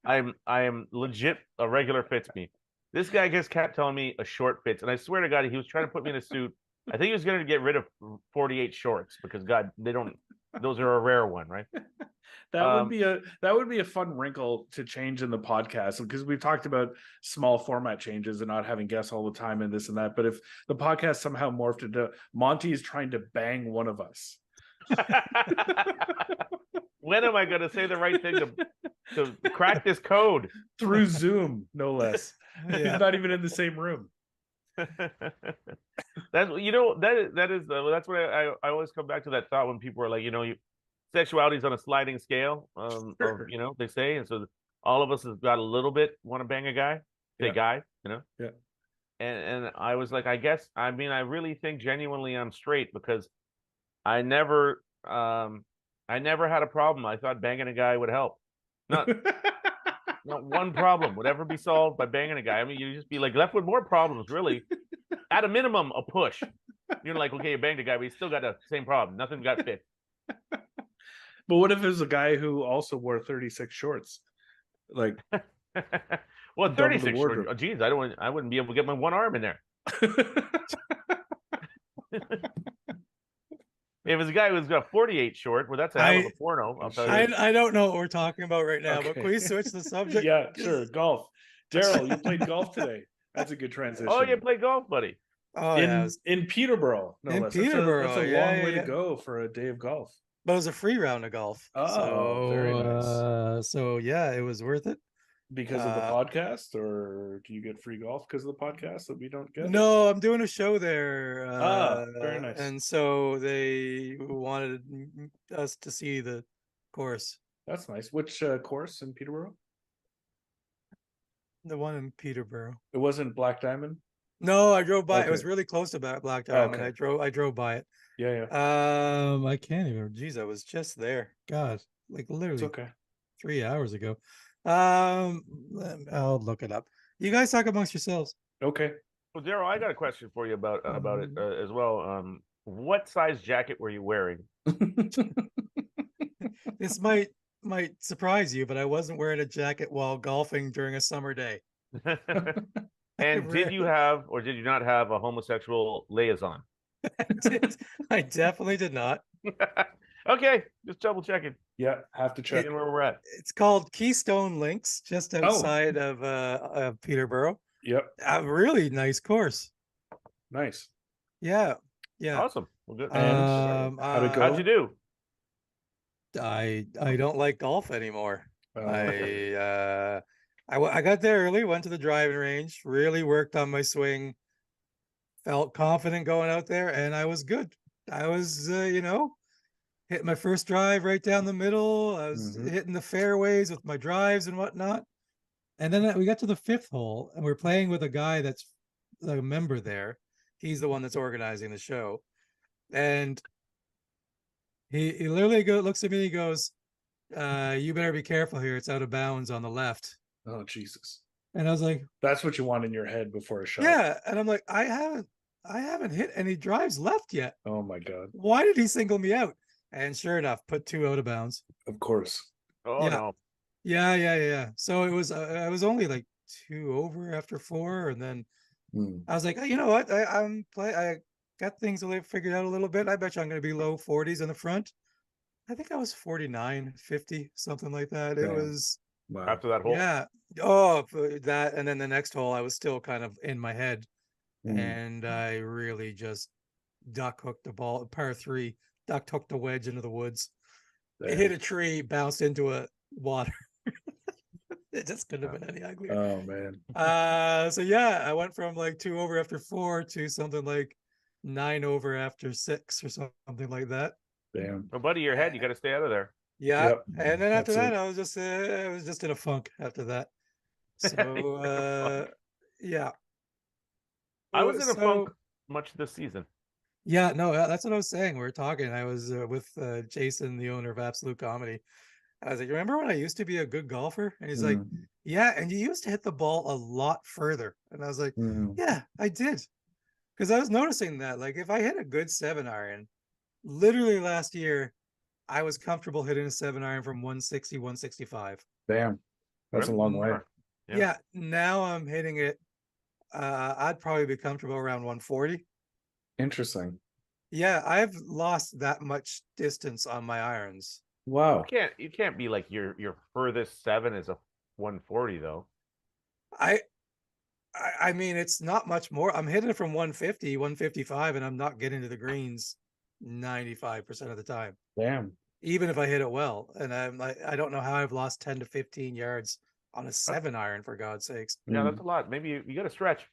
Speaker 3: I am legit. A regular fits me. This guy just kept telling me a short fits, and I swear to God, he was trying to put me in a suit. I think he was going to get rid of 48 shorts, because God, those are a rare one, right?
Speaker 1: That would be a fun wrinkle to change in the podcast, because we've talked about small format changes and not having guests all the time and this and that. But if the podcast somehow morphed into Monty's trying to bang one of us,
Speaker 3: when am I going to say the right thing to crack this code
Speaker 1: through Zoom, no less? He's not even in the same room.
Speaker 3: That's that's what I always come back to, that thought when people are like, sexuality is on a sliding scale, they say, and so all of us has got a little bit want to bang a guy, guy,
Speaker 1: Yeah.
Speaker 3: And I was like, I really think genuinely I'm straight, because I never had a problem. I thought banging a guy would help. Not one problem would ever be solved by banging a guy. I mean, you'd just be like left with more problems, really. At a minimum, a push. You're like, okay, you banged a guy, but you still got the same problem. Nothing got fit.
Speaker 1: But what if there's a guy who also wore 36 shorts? Like,
Speaker 3: well, 36 shorts. Oh, geez, I wouldn't be able to get my one arm in there. If it's a guy who's got a 48 short, well, that's a hell of a porno. I'll tell you.
Speaker 2: I don't know what we're talking about right now, but
Speaker 1: Okay.
Speaker 2: can we switch the subject?
Speaker 1: Yeah, sure. Golf. Daryl, you played golf today. That's a good transition.
Speaker 3: Oh, you play golf, buddy.
Speaker 2: Oh,
Speaker 1: in Peterborough, no
Speaker 2: in
Speaker 1: less.
Speaker 2: Peterborough.
Speaker 1: That's a long way to go for a day of golf.
Speaker 2: But it was a free round of golf.
Speaker 1: Oh,
Speaker 2: so,
Speaker 1: very nice.
Speaker 2: So yeah, it was worth it.
Speaker 1: Because of the podcast, or do you get free golf because of the podcast that we don't get?
Speaker 2: No, I'm doing a show there.
Speaker 1: Very nice.
Speaker 2: And so they wanted us to see the course.
Speaker 1: That's nice. Which course in Peterborough?
Speaker 2: The one in Peterborough.
Speaker 1: It wasn't Black Diamond?
Speaker 2: No, I drove by.
Speaker 1: Okay.
Speaker 2: It was really close to Black Diamond.
Speaker 1: Okay.
Speaker 2: I drove by it.
Speaker 1: Yeah.
Speaker 2: I can't even. Geez, I was just there. God, like literally.
Speaker 1: It's okay.
Speaker 2: 3 hours ago. I'll look it up. You guys talk amongst yourselves.
Speaker 1: Okay.
Speaker 3: Well, Daryl, I got a question for you about it as well. What size jacket were you wearing?
Speaker 2: This might surprise you, but I wasn't wearing a jacket while golfing during a summer day.
Speaker 3: And did you have, or did you not have, a homosexual liaison?
Speaker 2: I definitely did not.
Speaker 3: Okay, just double checking.
Speaker 1: Yeah, have to check
Speaker 3: where we're at.
Speaker 2: It's called Keystone Links, just outside of Peterborough.
Speaker 1: Yep.
Speaker 2: A really nice course.
Speaker 1: Nice.
Speaker 2: Yeah.
Speaker 3: Awesome. Well, good.
Speaker 1: How'd it go?
Speaker 3: How'd you do?
Speaker 2: I don't like golf anymore.
Speaker 1: Okay.
Speaker 2: I got there early, went to the driving range, really worked on my swing, felt confident going out there, and I was good. I was, hit my first drive right down the middle. I was hitting the fairways with my drives and whatnot. And then we got to the 5th hole, and we're playing with a guy that's a member there. He's the one that's organizing the show. And he literally looks at me, he goes, you better be careful here. It's out of bounds on the left.
Speaker 1: Oh, Jesus.
Speaker 2: And I was like,
Speaker 1: that's what you want in your head before a shot.
Speaker 2: Yeah. And I'm like, I haven't hit any drives left yet.
Speaker 1: Oh my God.
Speaker 2: Why did he single me out? And sure enough, put 2 out of bounds.
Speaker 1: Of course.
Speaker 3: Oh, yeah. No.
Speaker 2: Yeah. So it was, I was only like 2 over after 4. And then I was like, you know what? I got things figured out a little bit. I bet you I'm going to be low 40s in the front. I think I was 49, 50, something like that. Damn. It was
Speaker 3: after that hole.
Speaker 2: Yeah. Oh, that. And then the next hole, I was still kind of in my head. And I really just duck hooked the ball, par 3, duck hooked the wedge into the woods. Damn. It hit a tree, bounced into a water. It just couldn't have been any uglier.
Speaker 1: Oh man.
Speaker 2: So yeah, I went from like 2 over after 4 to something like 9 over after 6 or something like that.
Speaker 1: Damn.
Speaker 3: Well, buddy, your head, you got to stay out of there.
Speaker 2: Yeah. Yep. And then after that, I was just in a funk after that. So yeah.
Speaker 3: I was in a funk much this season.
Speaker 2: Yeah, no, that's what I was saying. We were talking. I was with Jason, the owner of Absolute Comedy. I was like, remember when I used to be a good golfer? And he's like, yeah, and you used to hit the ball a lot further. And I was like, yeah, I did. Because I was noticing that, like, if I hit a good 7-iron, literally last year, I was comfortable hitting a 7-iron from 160, 165.
Speaker 1: Damn, that's a long way.
Speaker 2: Yeah, now I'm hitting it. I'd probably be comfortable around 140.
Speaker 1: Interesting.
Speaker 2: Yeah, I've lost that much distance on my irons.
Speaker 1: Wow.
Speaker 3: You can't be like your furthest 7 is a 140 though.
Speaker 2: I mean, it's not much more. I'm hitting it from 150, 155, and I'm not getting to the greens 95% of the time.
Speaker 1: Damn.
Speaker 2: Even if I hit it well. And I'm like, I don't know how I've lost 10 to 15 yards on a 7-iron, for God's sakes.
Speaker 3: Yeah, that's a lot. Maybe you got to stretch.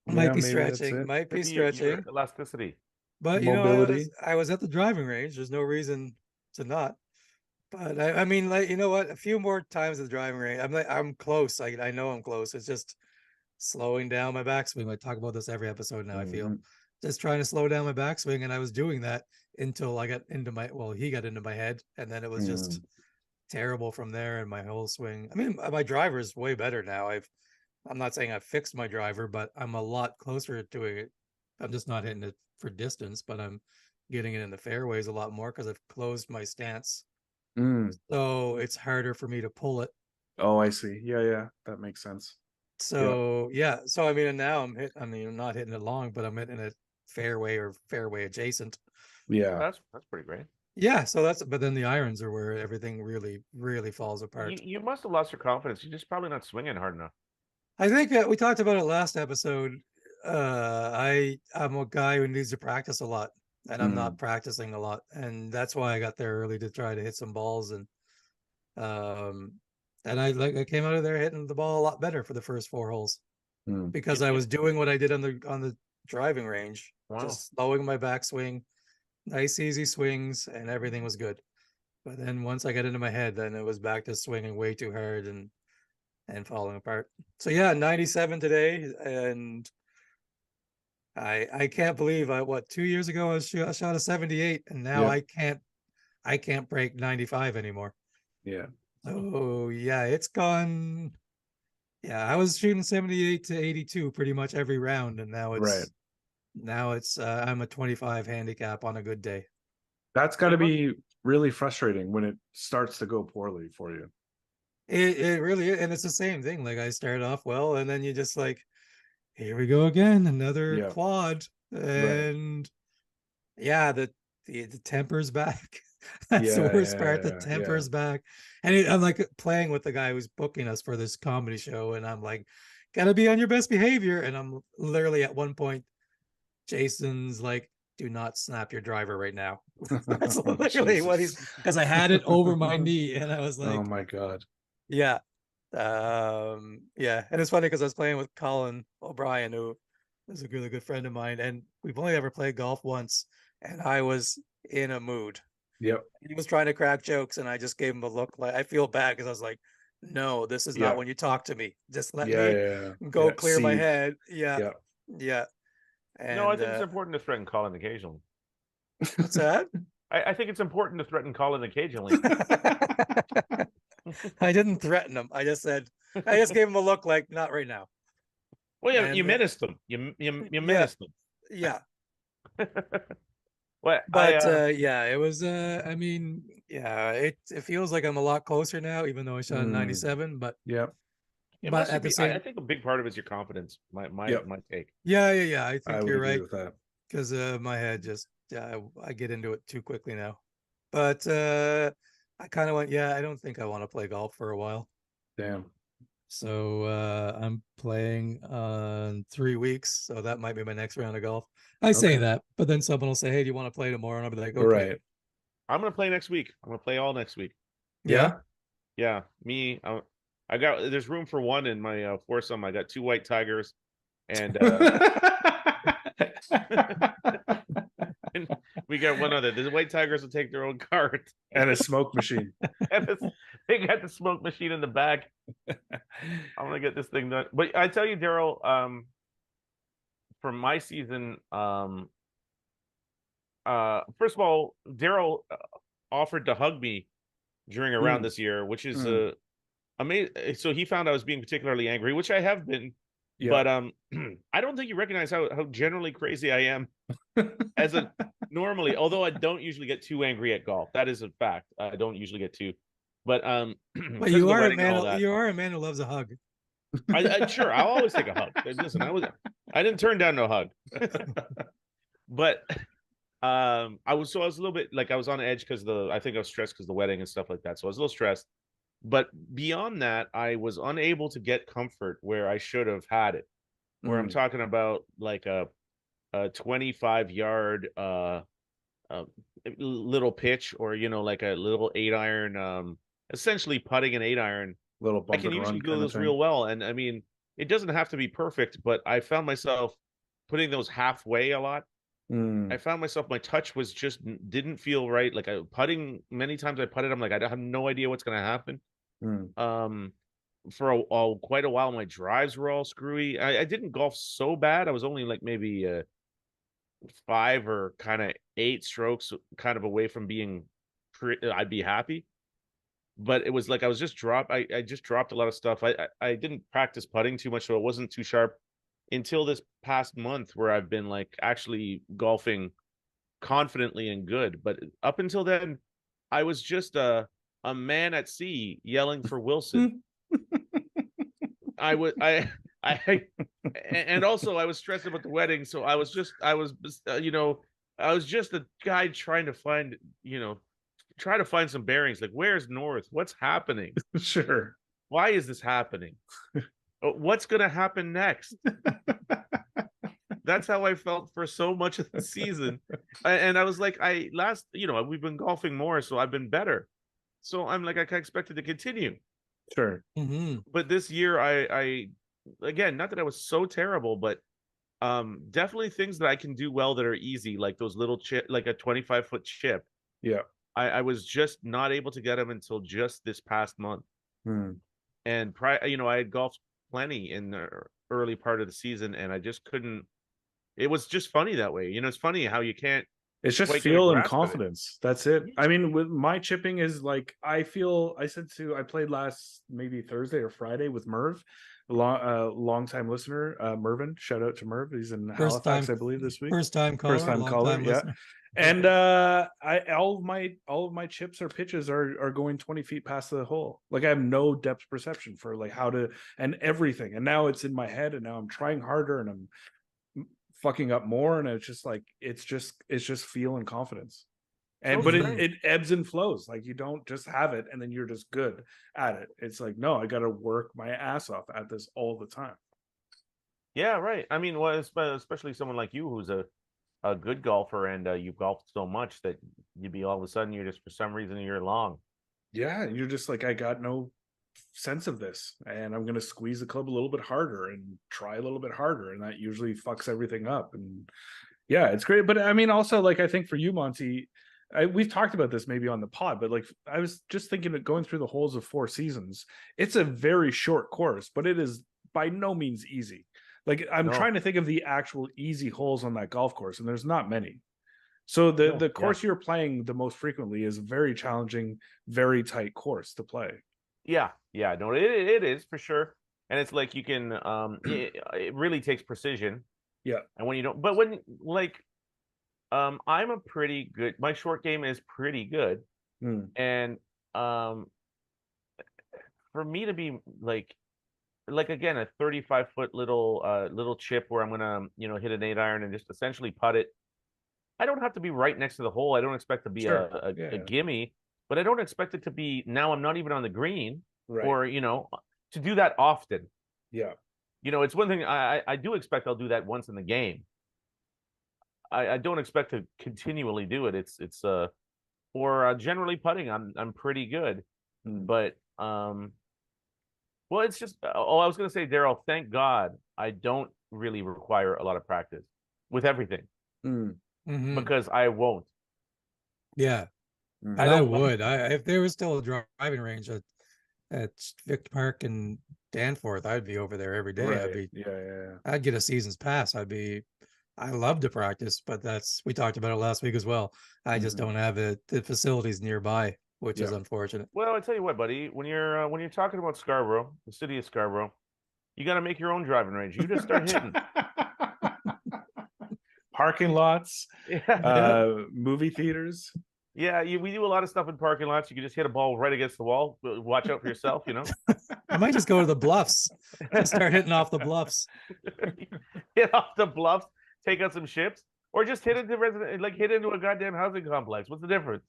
Speaker 2: Might be stretching. Might be stretching.
Speaker 3: Elasticity.
Speaker 2: But mobility. I was at the driving range. There's no reason to not. But I mean, like, you know what? A few more times at the driving range. I'm close. I know I'm close. It's just slowing down my backswing. I talk about this every episode now. I feel just trying to slow down my backswing, and I was doing that until I got into he got into my head, and then it was just terrible from there. And my whole swing. I mean, my driver is way better now. I'm not saying I've fixed my driver, but I'm a lot closer to it. I'm just not hitting it for distance, but I'm getting it in the fairways a lot more because I've closed my stance. So it's harder for me to pull it.
Speaker 1: Oh, I see. Yeah, that makes sense.
Speaker 2: So yeah. So I mean, and now I'm not hitting it long, but I'm hitting it fairway or fairway adjacent.
Speaker 1: Yeah.
Speaker 3: That's pretty great.
Speaker 2: Yeah, so but then the irons are where everything really falls apart.
Speaker 3: You must have lost your confidence. You're just probably not swinging hard enough.
Speaker 2: I think we talked about it last episode. I'm a guy who needs to practice a lot, and I'm not practicing a lot, and that's why I got there early to try to hit some balls, um and I came out of there hitting the ball a lot better for the first 4 holes because I was doing what I did on the driving range, just slowing my backswing, nice easy swings, and everything was good. But then once I got into my head, then it was back to swinging way too hard and falling apart. So yeah, 97 today, and I can't believe 2 years ago I shot a 78, and now I can't break 95 anymore.
Speaker 1: Yeah.
Speaker 2: Oh yeah, it's gone. Yeah, I was shooting 78 to 82 pretty much every round, and now it's I'm a 25 handicap on a good day.
Speaker 1: That's got to be really frustrating when it starts to go poorly for you.
Speaker 2: It really is, and it's the same thing. Like I started off well, and then you just like, here we go again, another quad, and the temper's back. That's the worst part. The temper's back, and I'm like playing with the guy who's booking us for this comedy show, and I'm like, gotta be on your best behavior. And I'm literally at one point, Jason's like, do not snap your driver right now. That's literally what because I had it over my knee, and I was like,
Speaker 1: oh my God.
Speaker 2: Yeah. And it's funny because I was playing with Colin O'Brien, who is a really good friend of mine, and we've only ever played golf once, and I was in a mood.
Speaker 1: Yep.
Speaker 2: He was trying to crack jokes, and I just gave him a look like I feel bad because I was like, no, this is not when you talk to me. Just let me go clear my head. Yeah. And,
Speaker 3: no, I think it's important to threaten Colin occasionally.
Speaker 2: What's that?
Speaker 3: I think it's important to threaten Colin occasionally.
Speaker 2: I didn't threaten him. I just gave him a look like, not right now.
Speaker 3: Well, yeah, you menaced them. You menaced them.
Speaker 2: Yeah.
Speaker 3: Well,
Speaker 2: it was. I mean, it feels like I'm a lot closer now, even though I shot a 97. But
Speaker 3: but at the same, I think a big part of it is your confidence. My take.
Speaker 2: Yeah. I think
Speaker 1: I would
Speaker 2: you're
Speaker 1: agree
Speaker 2: right
Speaker 1: with that
Speaker 2: because my head just I get into it too quickly now. But I kind of went, I don't think I want to play golf for a while.
Speaker 1: Damn.
Speaker 2: So I'm playing 3 weeks, so that might be my next round of golf. I say that, but then someone will say, "Hey, do you want to play tomorrow?" And I'll be like, "Okay."
Speaker 1: Right.
Speaker 3: I'm gonna play next week. I'm gonna play all next week.
Speaker 2: Yeah.
Speaker 3: Me. I got. There's room for one in my foursome. I got 2 white tigers, and and we got one other. The white tigers will take their own cart
Speaker 1: and a smoke machine.
Speaker 3: They got the smoke machine in the back. I'm gonna get this thing done. But I tell you, Daryl, for my season, first of all, Daryl offered to hug me during a round this year, which is amazing. So he found I was being particularly angry, which I have been. But I don't think you recognize how generally crazy I am normally, although I don't usually get too angry at golf. That is a fact. I don't usually get too. But
Speaker 2: but you are a man. You are a man who loves a hug.
Speaker 3: Sure, I'll always take a hug. Listen, I didn't turn down no hug. But I was a little bit like I was on edge because I think I was stressed because the wedding and stuff like that. So I was a little stressed. But beyond that, I was unable to get comfort where I should have had it. Where I'm talking about like a 25-yard little pitch, or like a little 8-iron, essentially putting an 8-iron.
Speaker 1: Little bump
Speaker 3: I can usually do those real well, and I mean, it doesn't have to be perfect, but I found myself putting those halfway a lot. I found myself, my touch was just didn't feel right. Like putting, many times I putted, I'm like, I have no idea what's going to happen. For quite a while, my drives were all screwy. I didn't golf so bad. I was only like maybe 5 or kind of 8 strokes kind of away from being, I'd be happy. But it was like I was just I just dropped a lot of stuff. I didn't practice putting too much, so it wasn't too sharp until this past month, where I've been like actually golfing confidently and good. But up until then, I was just a man at sea yelling for Wilson. And also I was stressed about the wedding, so I was I was just a guy trying to find, try to find some bearings. Like, where's north? What's happening?
Speaker 1: Sure.
Speaker 3: Why is this happening? What's going to happen next? That's how I felt for so much of the season. And I was like, we've been golfing more, so I've been better. So I'm like, I can expect it to continue.
Speaker 1: Sure.
Speaker 3: But this year, I again, not that I was so terrible, but definitely things that I can do well that are easy, like those little chip, like a 25-foot chip.
Speaker 1: Yeah.
Speaker 3: I was just not able to get them until just this past month. And I had golfed plenty in the early part of the season, and I just couldn't. It was just funny that way. It's funny how you can't.
Speaker 1: It's just feel and confidence. That's it. I mean, with my chipping is like, I played last maybe Thursday or Friday with Merv, a long-time listener, Mervin. Shout out to Merv. He's in Halifax, I believe, this week.
Speaker 2: First time caller,
Speaker 1: yeah.
Speaker 2: listener.
Speaker 1: And all of my chips or pitches are going 20 feet past the hole. Like, I have no depth perception for like how to and everything. And now it's in my head, and now I'm trying harder, and I'm fucking up more, and it's just feel and confidence. And but it ebbs and flows. Like, you don't just have it and then you're just good at it. It's like, no, I got to work my ass off at this all the time.
Speaker 3: Yeah, right. I mean, well, especially someone like you who's a good golfer, and you've golfed so much that you'd be all of a sudden you're just, for some reason, you're long.
Speaker 1: Yeah, you're just like, I got no sense of this, and I'm going to squeeze the club a little bit harder and try a little bit harder, and that usually fucks everything up. And yeah, it's great. But I mean, also, like, I think for you, Monty, we've talked about this maybe on the pod, but like, I was just thinking of going through the holes of 4 Seasons. It's a very short course, but it is by no means easy. Like, I'm trying to think of the actual easy holes on that golf course, and there's not many. So the course you're playing the most frequently is a very challenging, very tight course to play.
Speaker 3: Yeah, no, it is for sure. And it's like, you can it really takes precision.
Speaker 1: Yeah.
Speaker 3: And when you don't, but when, like, I'm a pretty good, my short game is pretty good. And for me to be like again, a 35-foot little chip where I'm gonna hit an 8-iron and just essentially putt it. I don't have to be right next to the hole. I don't expect to be a gimme, but I don't expect it to be, now I'm not even on the green, or to do that often.
Speaker 1: Yeah.
Speaker 3: It's one thing I do expect I'll do that once in the game. I don't expect to continually do it. It's or generally putting, I'm pretty good. But well, it's just, I was going to say, Daryl, thank God I don't really require a lot of practice with everything. Because I won't.
Speaker 2: Yeah. And I would. If there was still a driving range at Vic Park and Danforth, I'd be over there every day.
Speaker 1: Right.
Speaker 2: I'd get a season's pass. I love to practice, but we talked about it last week as well. I just don't have the facilities nearby, which is unfortunate.
Speaker 3: Well, I tell you what, buddy, when you're talking about Scarborough, the city of Scarborough, you got to make your own driving range. You just start hitting.
Speaker 1: Parking lots, movie theaters.
Speaker 3: Yeah, we do a lot of stuff in parking lots. You can just hit a ball right against the wall. Watch out for yourself,
Speaker 2: I might just go to the bluffs. Just start hitting off the bluffs.
Speaker 3: Hit off the bluffs, take out some ships, or just hit into a goddamn housing complex. What's the difference?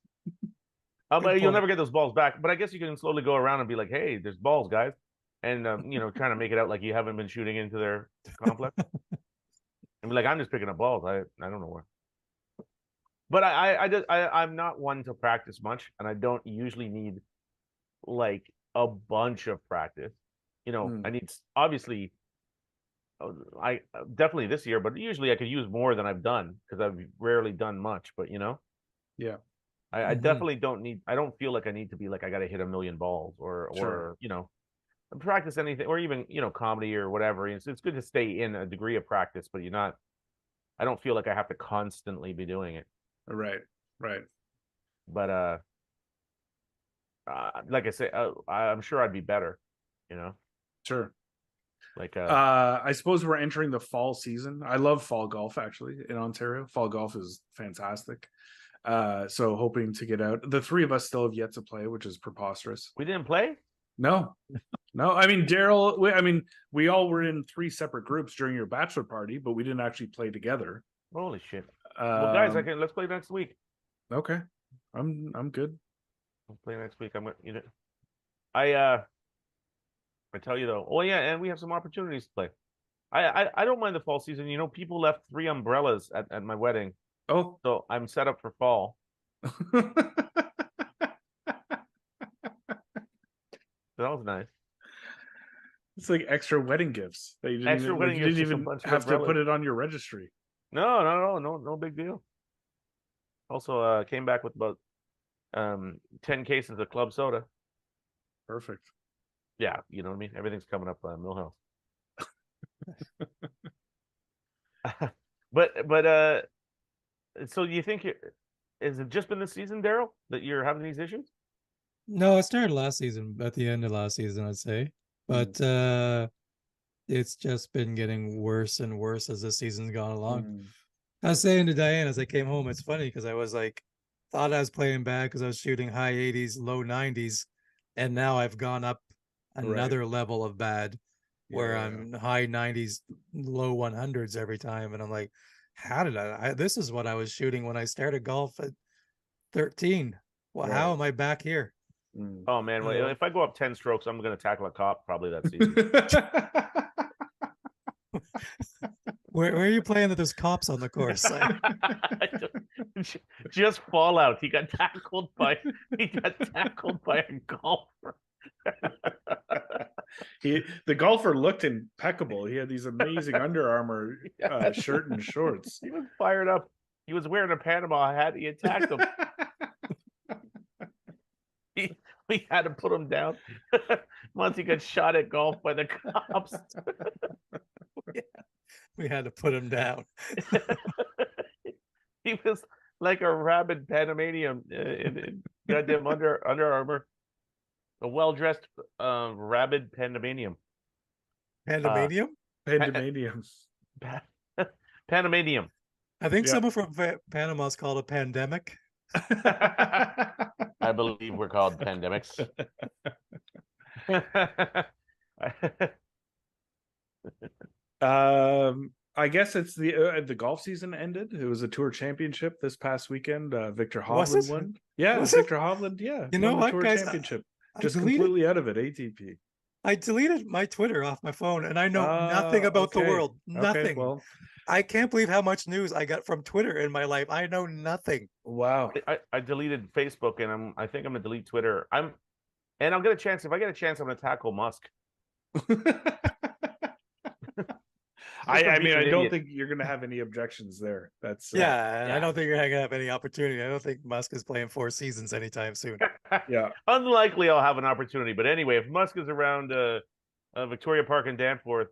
Speaker 3: You'll never get those balls back, but I guess you can slowly go around and be like, "Hey, there's balls, guys," and trying to make it out like you haven't been shooting into their complex. And be like, I'm just picking up balls. I don't know where. But I'm not one to practice much, and I don't usually need like a bunch of practice. I need, obviously, I definitely this year, but usually I could use more than I've done because I've rarely done much. But
Speaker 1: yeah,
Speaker 3: I definitely don't need. I don't feel like I need to be like I got to hit 1 million balls or practice anything, or even comedy or whatever. It's good to stay in a degree of practice, but I don't feel like I have to constantly be doing it.
Speaker 1: Right.
Speaker 3: But like I say, I'm sure I'd be better.
Speaker 1: Sure.
Speaker 3: Like
Speaker 1: I suppose we're entering the fall season. I love fall golf, actually, in Ontario. Fall golf is fantastic. So hoping to get out. The 3 of us still have yet to play, which is preposterous.
Speaker 3: We didn't play?
Speaker 1: No. I mean, Daryl, we all were in 3 separate groups during your bachelor party, but we didn't actually play together.
Speaker 3: Holy shit. Well, guys, let's play next week.
Speaker 1: Okay, I'm good.
Speaker 3: Let's play next week. I tell you though. Oh yeah, and we have some opportunities to play. I don't mind the fall season. You know, people left 3 umbrellas at my wedding.
Speaker 1: Oh,
Speaker 3: so I'm set up for fall. That was nice.
Speaker 1: It's like extra wedding gifts that you didn't
Speaker 3: Extra
Speaker 1: even,
Speaker 3: wedding
Speaker 1: you
Speaker 3: gifts,
Speaker 1: didn't
Speaker 3: just a
Speaker 1: even
Speaker 3: bunch of
Speaker 1: have to
Speaker 3: umbrellas.
Speaker 1: put it on your registry.
Speaker 3: No big deal. Also, came back with about 10 cases of club soda.
Speaker 1: Perfect.
Speaker 3: Yeah, you know what I mean. Everything's coming up Millhouse. but so you think has it just been this season, Daryl, that you're having these issues?
Speaker 2: No, it started last season, at the end of last season, I'd say. But it's just been getting worse and worse as the season's gone along. I was saying to Diane as I came home, it's funny because I was like, thought I was playing bad because I was shooting high 80s, low 90s, and now I've gone up another level of bad where I'm high 90s, low 100s every time. And I'm like, how did this is what I was shooting when I started golf at 13. Well, how am I back here?
Speaker 3: Oh man, well, if I go up 10 strokes, I'm going to tackle a cop probably that season.
Speaker 2: Where are you playing that there's cops on the course?
Speaker 3: Just Fallout. He got tackled by a golfer.
Speaker 1: The golfer looked impeccable. He had these amazing Under Armour shirt and shorts.
Speaker 3: He was fired up. He was wearing a Panama hat. He attacked him. We had to put him down. Once he got shot at golf by the cops.
Speaker 2: We had to put him down.
Speaker 3: He was like a rabid Panamanian in goddamn Under Armour. A well-dressed rabid Panamanian.
Speaker 2: Pandemanium?
Speaker 1: Pandemanium.
Speaker 3: Panamanium.
Speaker 2: I think someone from Panama is called a pandemic.
Speaker 3: I believe we're called pandemics.
Speaker 1: I guess it's the golf season ended. It was a tour championship this past weekend. Victor Hovland won. Yeah, Victor Hovland. Yeah,
Speaker 2: you know what,
Speaker 1: tour
Speaker 2: guys?
Speaker 1: Championship. Just completely out of it. ATP.
Speaker 2: I deleted my Twitter off my phone, and I know nothing about the world. Nothing.
Speaker 1: Okay, well,
Speaker 2: I can't believe how much news I got from Twitter in my life. I know nothing.
Speaker 1: Wow.
Speaker 3: I deleted Facebook, and I think I'm gonna delete Twitter. And I'll get a chance. If I get a chance, I'm gonna tackle Musk.
Speaker 1: I mean, I don't think you're gonna have any objections there. That's
Speaker 2: I don't think you're gonna have any opportunity. I don't think Musk is playing 4 seasons anytime soon.
Speaker 3: Unlikely I'll have an opportunity. But anyway, if Musk is around Victoria Park and Danforth,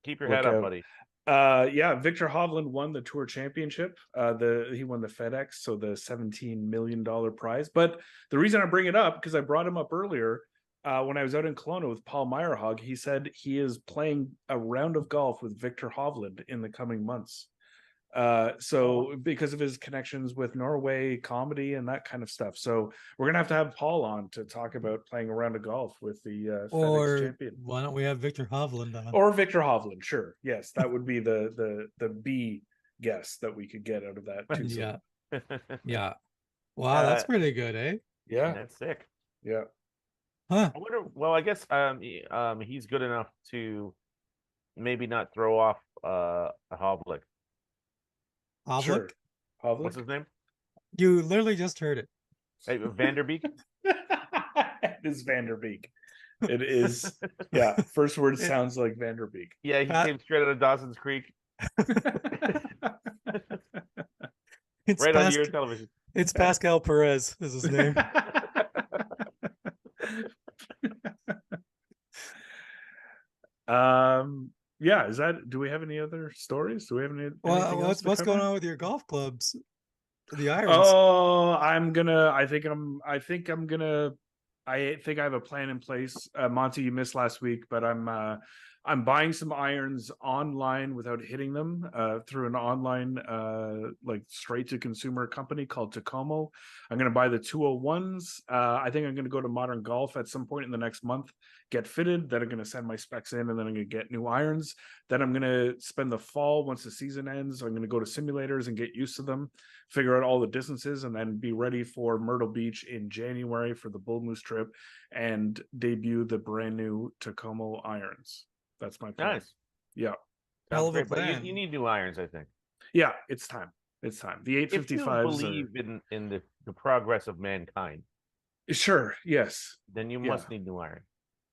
Speaker 3: keep your head up, buddy.
Speaker 1: Victor Hovland won the tour championship. He won the FedEx, so the $17 million prize. But the reason I bring it up, because I brought him up earlier, when I was out in Kelowna with Paul Meyerhog, he said he is playing a round of golf with Victor Hovland in the coming months. So because of his connections with Norway comedy and that kind of stuff. So we're gonna have to have Paul on to talk about playing a round of golf with the FedEx champion.
Speaker 2: Why don't we have Victor Hovland on?
Speaker 1: Or Victor Hovland, sure. Yes, that would be the B guess that we could get out of that too.
Speaker 2: Yeah. Wow, that's pretty good, eh?
Speaker 1: Yeah.
Speaker 3: That's sick.
Speaker 1: Yeah.
Speaker 2: Huh.
Speaker 3: I wonder, well, I guess he's good enough to maybe not throw off Hovland.
Speaker 1: Sure. Hovland?
Speaker 3: What's his name?
Speaker 2: You literally just heard it.
Speaker 3: Hey, Vanderbeek?
Speaker 1: It is Vanderbeek. It is. Yeah. First word sounds like Vanderbeek.
Speaker 3: Yeah, he came straight out of Dawson's Creek. Right on your television.
Speaker 2: It's Pascal Perez is his name.
Speaker 1: Yeah, do we have any other stories? Do we have any?
Speaker 2: What's going on with your golf clubs? The irons.
Speaker 1: Oh, I think I have a plan in place. Monty, you missed last week, but I'm I'm buying some irons online without hitting them through an online like straight to consumer company called Tacomo. I'm going to buy the 201s. I think I'm going to go to Modern Golf at some point in the next month, get fitted. Then I'm going to send my specs in, and then I'm going to get new irons. Then I'm going to spend the fall, once the season ends, I'm going to go to simulators and get used to them, figure out all the distances, and then be ready for Myrtle Beach in January for the Bull Moose trip and debut the brand new Tacomo irons. That's my plan.
Speaker 3: Nice.
Speaker 1: Yeah.
Speaker 2: Hell of a
Speaker 3: Great, but
Speaker 2: plan.
Speaker 3: you need new irons, I think.
Speaker 1: Yeah, it's time. It's time. The 855s.
Speaker 3: If you believe in the progress of mankind,
Speaker 1: sure, yes.
Speaker 3: then you must need new iron.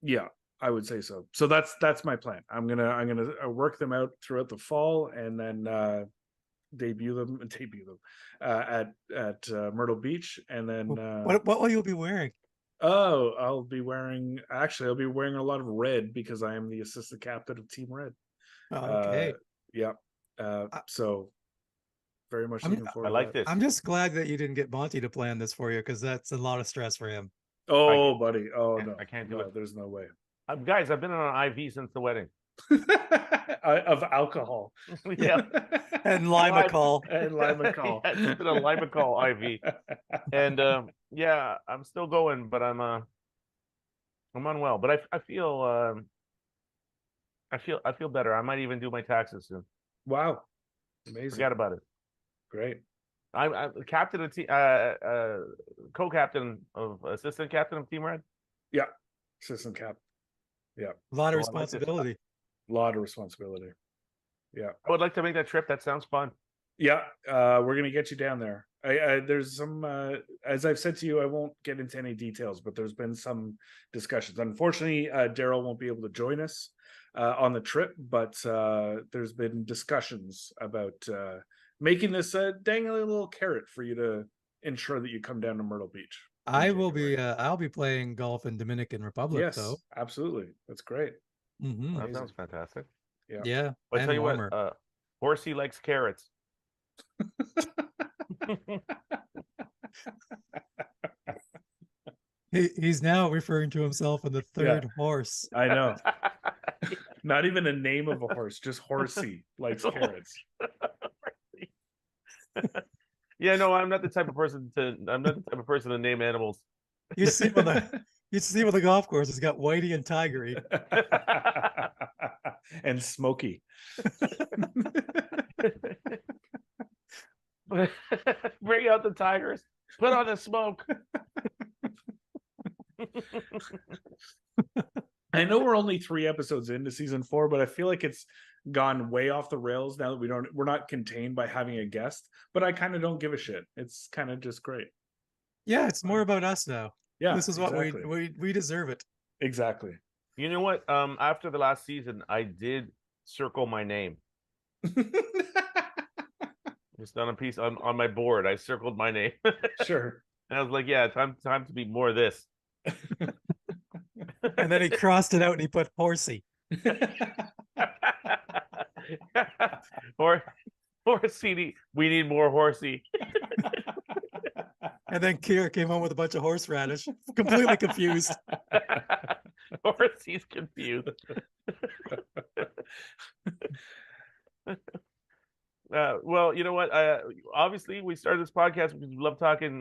Speaker 1: Yeah, I would say so. So that's my plan. I'm gonna work them out throughout the fall, and then debut them at Myrtle Beach, and then
Speaker 2: what will you be wearing?
Speaker 1: Oh, I'll be wearing a lot of red because I am the assistant captain of Team Red.
Speaker 2: Okay.
Speaker 1: Yeah. So very much looking forward.
Speaker 3: I like this.
Speaker 2: I'm just glad that you didn't get Monty to plan this for you, because that's a lot of stress for him.
Speaker 1: Oh, buddy. Oh no,
Speaker 3: I can't do it.
Speaker 1: There's no way.
Speaker 3: Guys, I've been on an IV since the wedding.
Speaker 1: Of alcohol.
Speaker 2: Yeah. And Limacol.
Speaker 1: And Limacol.
Speaker 3: Yeah, it's been a Limacol IV. And yeah, I'm still going, but I'm unwell. But I feel better. I might even do my taxes soon.
Speaker 1: Wow. Amazing.
Speaker 3: Forget about it.
Speaker 1: Great.
Speaker 3: I'm captain of co-captain of assistant captain of Team Red.
Speaker 1: Yeah. Assistant cap. Yeah.
Speaker 2: A lot of responsibility.
Speaker 1: A lot of responsibility. Yeah.
Speaker 3: I would like to make that trip. That sounds fun.
Speaker 1: Yeah. We're going to get you down there. There's some, as I've said to you, I won't get into any details, but there's been some discussions. Unfortunately, Daryl won't be able to join us on the trip, but there's been discussions about making this a dangling little carrot for you to ensure that you come down to Myrtle Beach.
Speaker 2: I'll be playing golf in Dominican Republic.
Speaker 1: Yes,
Speaker 2: though.
Speaker 1: Absolutely. That's great.
Speaker 2: Mm-hmm.
Speaker 3: That sounds fantastic.
Speaker 1: Yeah.
Speaker 2: Yeah.
Speaker 3: But I tell you what, Horsey likes carrots.
Speaker 2: He's now referring to himself in the third horse.
Speaker 1: I know. Not even a name of a horse, just Horsey likes carrots.
Speaker 3: Yeah, no, I'm not the type of person to name animals.
Speaker 2: You see when the golf course has got Whitey and Tigery.
Speaker 1: And Smokey.
Speaker 3: Bring out the tigers. Put on the smoke.
Speaker 1: I know we're only 3 episodes into season 4, but I feel like it's gone way off the rails now that we're not contained by having a guest, but I kind of don't give a shit. It's kind of just great.
Speaker 2: Yeah, it's more about us now.
Speaker 1: Yeah,
Speaker 2: this is what we deserve it.
Speaker 1: Exactly.
Speaker 3: You know what? After the last season, I did circle my name. Just on a piece on my board, I circled my name.
Speaker 1: Sure.
Speaker 3: And I was like, yeah, time to be more of this.
Speaker 2: And then he crossed it out and he put Horsey.
Speaker 3: Horsey, we need more Horsey.
Speaker 2: And then Kier came home with a bunch of horseradish, completely confused.
Speaker 3: Horsey's confused. Well, you know what? Obviously, we started this podcast because we love talking.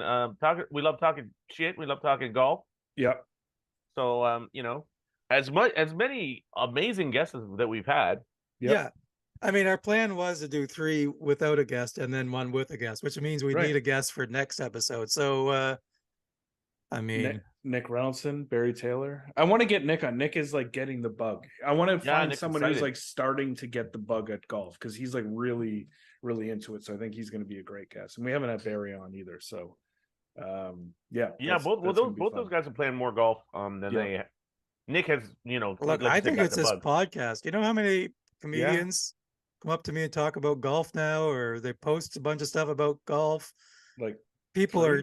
Speaker 3: We love talking shit. We love talking golf.
Speaker 1: Yep.
Speaker 3: So, you know, as many amazing guests that we've had.
Speaker 1: Yep.
Speaker 2: Yeah. I mean, our plan was to do 3 without a guest and then 1 with a guest, which means we need a guest for next episode. So, I mean,
Speaker 1: Nick Reynoldsson, Barry Taylor. I want to get Nick on. Nick is like getting the bug. I want to find someone who's like starting to get the bug at golf because he's like really, really into it. So I think he's going to be a great guest. And we haven't had Barry on either. So, yeah.
Speaker 3: Both those guys are playing more golf than they. Nick has, you know.
Speaker 2: Look, I think it's this podcast. You know how many comedians come up to me and talk about golf now, or they post a bunch of stuff about golf?
Speaker 1: Like
Speaker 2: people are.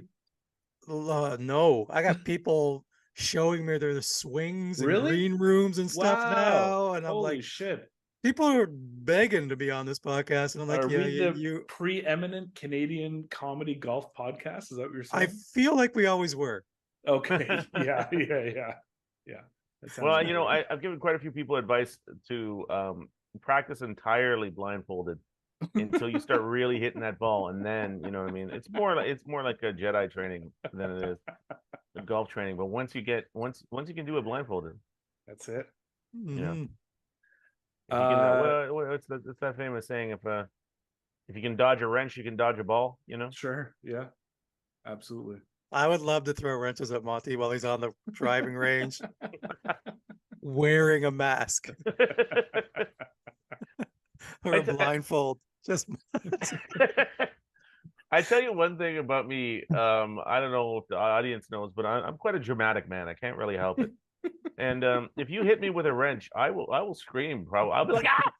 Speaker 2: No, I got people showing me their swings and green rooms and stuff now, and I'm
Speaker 1: holy
Speaker 2: like,
Speaker 1: shit!
Speaker 2: People are begging to be on this podcast, and I'm like,
Speaker 1: you preeminent Canadian comedy golf podcast? Is that what you're saying?
Speaker 2: I feel like we always were.
Speaker 1: Okay. Yeah.
Speaker 3: Well, you know, I've given quite a few people advice to practice entirely blindfolded until you start really hitting that ball, and then you know what I mean. It's more like a Jedi training than it is a golf training. But once you can do it blindfolded,
Speaker 1: that's it.
Speaker 3: Yeah. It's that famous saying, if you can dodge a wrench, you can dodge a ball. You know.
Speaker 1: Sure. Yeah. Absolutely.
Speaker 2: I would love to throw wrenches at Monty while he's on the driving range, wearing a mask or a blindfold. Just.
Speaker 3: I tell you one thing about me. I don't know if the audience knows, but I'm quite a dramatic man. I can't really help it. And if you hit me with a wrench, I will scream. Probably, I'll be like, ah!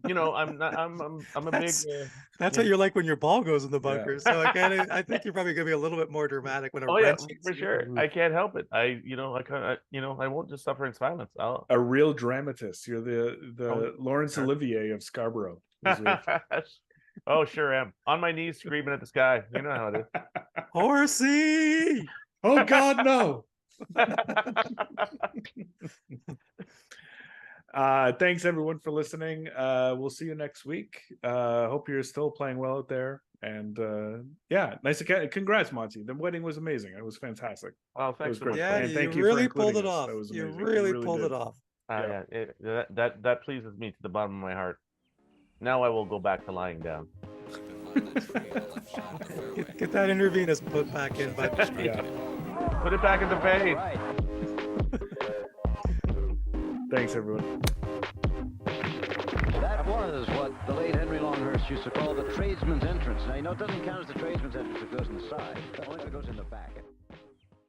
Speaker 3: You know, I'm a big.
Speaker 2: That's what you're like when your ball goes in the bunker. So I think you're probably gonna be a little bit more dramatic when a wrench.
Speaker 3: For sure. I can't help it. I won't just suffer in silence.
Speaker 1: A real dramatist. You're the Laurence Olivier of Scarborough.
Speaker 3: Oh, sure am. On my knees, screaming at the sky. You know how it is.
Speaker 2: Horsey!
Speaker 1: Oh God, no. Thanks everyone for listening. We'll see you next week. Hope you're still playing well out there. And nice to congrats, Monty. The wedding was amazing. It was fantastic.
Speaker 3: Oh, thanks.
Speaker 2: Yeah, and thank you really pulled it off. You really pulled it off.
Speaker 3: That pleases me to the bottom of my heart. Now I will go back to lying down.
Speaker 2: Get that intravenous put back in by the street.
Speaker 3: Put it back in the vein.
Speaker 4: Right.
Speaker 1: Thanks, everyone.
Speaker 4: That was what the late Henry Longhurst used to call the tradesman's entrance. Now, you know, it doesn't count as the tradesman's entrance if it goes in the side. Only if it goes in the back.